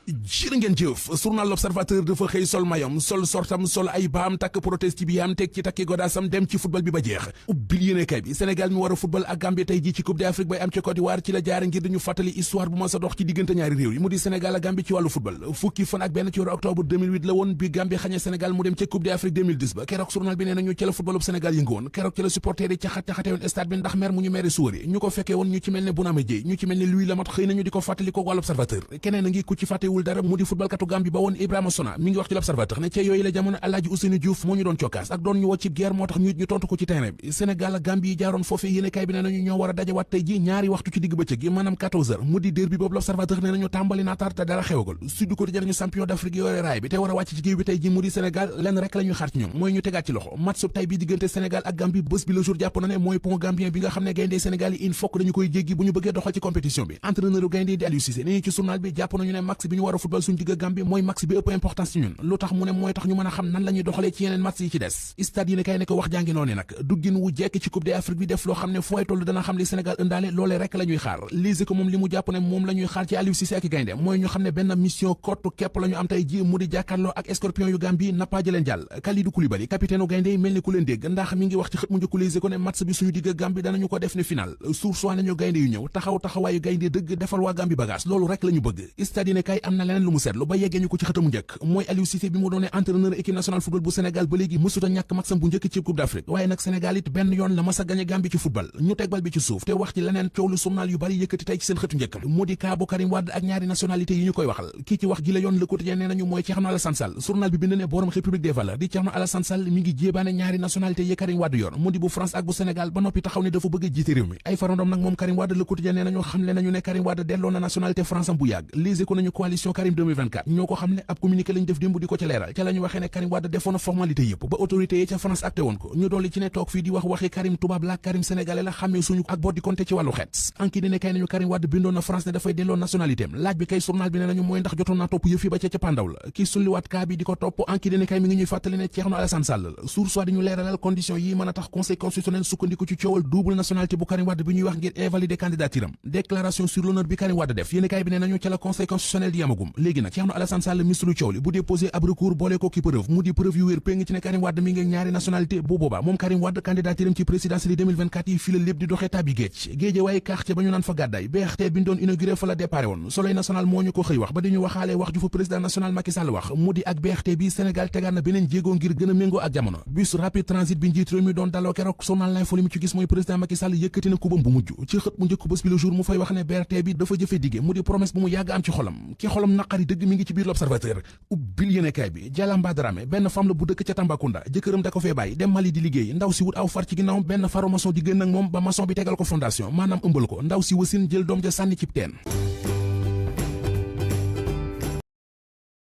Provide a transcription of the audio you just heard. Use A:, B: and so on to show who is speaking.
A: jërë ngeen jëf journal L'Observateur dafa xëy sol mayom sol sortam sol ay baam takk proteste bi am teg ci takki godaasam dem ci football bi ba jeex ubbil yéenekaay bi Sénégal mi war a football ak Gambie tey ji ci Coupe d'Afrique bay am ci Côte d'Ivoire ci la jaare ngir dañu fàttali histoire bu ma sa dox ci diggante ñaari réew yi mu di Sénégal ak Gambie ci wàllu football fukki fan ak benn ci weeru octobre 2008 la woon bi Gambie xañee Sénégal mu dem ca Coupe d'Afrique 2010 ba keroog journal bi nee nañu ci la footballu Sénégal yëngu woon keroog ci la supporter yi caxat-caxate woon stade bi ndax mer mu ñu mere suwar yi ñu ko fekkee woon ñu ci mel ne Bounama Dièye ñu ci mel ne Louis Lamothe xëy nañu di ko fàttali ko wàllu Observateur keneen a ngi ku ci fàttewul dara mu di footballkatu Gambie ba woon Ibrahima Sona mi ngi wax ci L'Observateur ne ca yooyu la jamono Alaaji Ousseynou Diouf moo ñu doon cokkaas ak doon ñu woo ci guerre moo tax ñu tontu ko ci terrain bi Sénégal ak Gambie yi jaaroon foofee yéenekaay bi ne nañu ñoo war a dajawaat tey ji ñaari waxtu ci digg bëccëg gi maanaam 14h mu di derby boobu L'Observateur ne nañu tàmbali naa tar te dara xewagul Sud Quotidien nañu champion d'Afrique yore raay bi te war a wàcc ci géew bi tey ji mu di Sénégal lenn rek la ñuy xaar ci ñoom mooy ñu tegaat ci loxo match sub tey bi diggante Sénégal ak Gambie bés bi le jour jàpp na ne mooy pont gambien bi nga xam ne gayndee Sénégal yi il faut que dañu koy jéggi bu ñu bëggee doxal ci compétition bi entraîneur gayndee di Aliou Cissé ni ci journal bi jàpp nañu ne match bi ñu war a football suñu digg ak Gambie mooy match bi ëpp importance ci ñun lu tax mu ne mooy tax ñu mën a xam nan la ñuy doxalee ci yeneen match yi ci des stade yi ne kay ne ko wax jàngi noonu nag duggin wu jekk ci Coupe d'Afrique bi def loo xam ne fu ay toll dana xam li Sénégal ëndaale loolee rek la ñuy xaar lise ko moom li mu jàpp ne moom la ñuy xaar ci Aliou Cissé ak gaynde mooy ñu xam ne benn mission kottu képp la ñu am tey ji mu di jàkkaarloo ak escorpion yu Gambie nappaaja leen jàll Kalidou Koulibaly capitaine u gaynde yi mel ni ku leen dégg ndax mi ngi wax ci xët mu njëkk lise ko ne match bi suñu digg Gambie danañu ko def ne final sursoi nañu gaynde yu ñëw taxawaayu gaynde dëgg defal waa Gambie bagage loolu rek la ñu bëgg stade yi ne kay am na leneen lu mu seetlu ba yeggee ñu ko ci xëtamu njëkk mooy Aliou Cissé bi mu doonee entraîneur équipe nationale football bu Sénégal ba léegi mësuta ñàkk matcham bu njëkk ci Coupe d'Afrique waaye nag Sénégal it benn yoon la mas a gañe Gambie ci football ñu teg bal bi ci suuf te wax ci leneen coow lu journal yu bari yëkkati tey ci seen xëtu njëkk mu di kaa bu Karim Wade ak ñaari nationalité yi ñu koy waxal kii ci wax gi la yoon Le Quotidien nee nañu mooy Thierno Alassane Sall journal bi bind ne borom République des valeurs di Thierno Alassane Sall mi ngi jéebaane ñaari nationalité yi Karim Wade yor mu di bu France ak bu Sénégal ba noppi taxaw ne dafa bëgg a jiite réew mi ay farandom nag moom Karim Wade Le Quotidien nee nañu xamle nañu ne Karim Wade delloo na nationalité France am bu yàgg lise ko nañu coalition Karim 2024 ñoo ko xam ne ab communiqué lañ def démb di ko ca leeral ca lañu waxee ne Karim Wade defoon na formalité yëpp ba autorité yi ca France acté woon ko ñu dolli ci ne toog fii di wax waxi Karim tubaab la Karim sénégalais la xamee suñu ak boo di compté ci wàllu xeet anki dine kay nañu Karim Wade bindoon na France ne dafay delloo nationalité am laaj bi kay journal bi ne nañu mooy ndax jotoon naa topp yëf yi ba ca pandaw la kii sulliwaat kaa bi di ko topp anki dine kay mi ngi ñuy fàttali ne Thierno Alassane Sall la source di ñu leeralal condition yi mën a tax conseil constitutionnel sukkandiku ci coowal double nationalité bu Karim Wade bi ñuy wax ngir invalider candidature am déclaration sur l'honneur bi Karim Wade def yéeni kay bi ne nañu ca la conseil constitutionnel di yamagum léegi nag Thierno Alassane Sall ministre coow li bu déposé ab recours boole ko ki preuve mu di preuve yu wér péng ci ne Karim Wade mi ngi ñaari nationalité bu boobaa moom Karim Wade candidature am ci présidentielle 2024 yi fii la lépp di doxee tàbbi géej waaye quartier ba ñu naan fa gàddaay BRT bi ñu doon inauguré fa la déparé woon Soleil national moo ñu ko xëy wax ba dañu waxaale wax ju fa président national Macky Sall wax mu di ak BRT bi Sénégal tegaat na beneen jéego ngir gën a méngoo ak jamono bus rapide transit bi njiit réew mi doon daloo keroog journal L'Info li mu ci gis mooy président Macky Sall yëkkati na kubam bu mujj ci xët mu njëkk bés bi le jour mu fay wax ne BRT bi dafa jëfe dige mu di promesse bu mu yàgg am ci xolam ki xolam naqari dëgg mi ngi ci biir L'Observateur ubbil yéenekaay bi Jalamba Dramé benn femme la bu dëkk ca Tambacounda jëkkëram da ko fee bàyyi dem Mali di liggéey ndaw si wut aw far ci ginnaawam benn faru maçon di gën ak moom ba maçon bi tegal ko fondation maanaam ëmbal ko ndaw si wasin jël doom ja sànni cib teen